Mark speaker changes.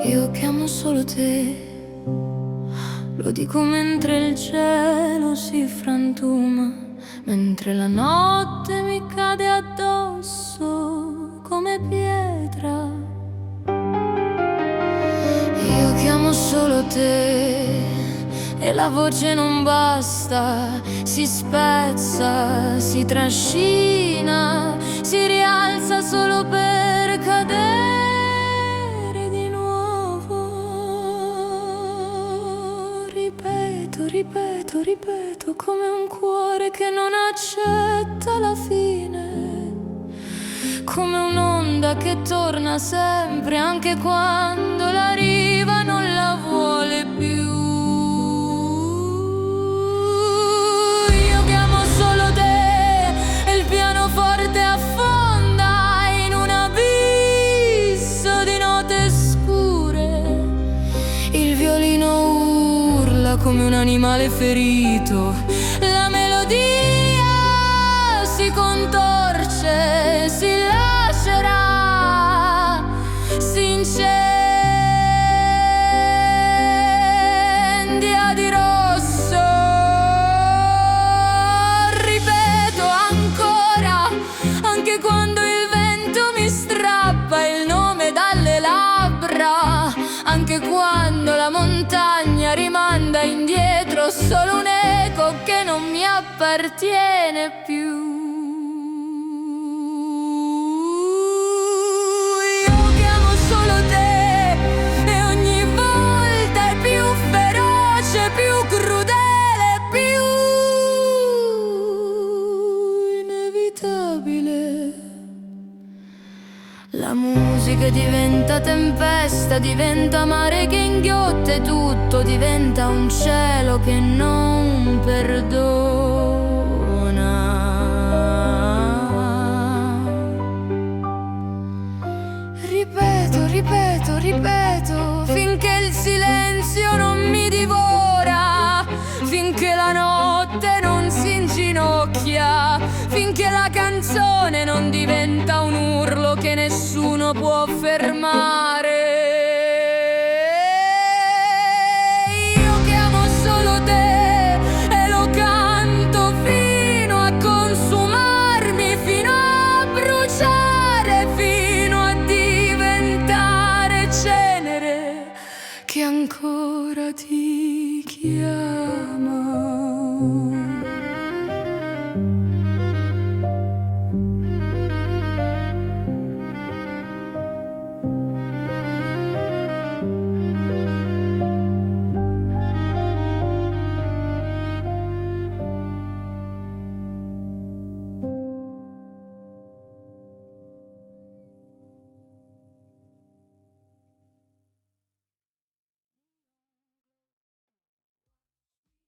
Speaker 1: Io chiamo solo te, lo dico mentre il cielo si frantuma, mentre la notte mi cade addosso come pietra. Io chiamo solo te e la voce non basta, si spezza, si trascina, si rialza solo per cadere di nuovo. Ripeto, ripeto, ripeto, come un cuore che non accetta la fine, come un'onda che torna sempre anche quando la riva non la vuole più. Io chiamo solo te e il pianoforte affonda in un abisso di note scure. Il violino urla come un animale ferito, la melodia si contorce, si lascerà, si incendia di rosso. Ripeto ancora, anche quando il vento mi strappa il nome dalle labbra, anche quando la montagna rimanda indietro solo un eco che non mi appartiene più. La musica diventa tempesta, diventa mare che inghiotte tutto, diventa un cielo che non perdona. Ripeto, ripeto, ripeto, finché il silenzio non mi divora, finché la notte non si inginocchia, finché la canzone non diventa un urlo che nessuno può fermare. Io chiamo solo te e lo canto fino a consumarmi, fino a bruciare, fino a diventare cenere che ancora ti chiama.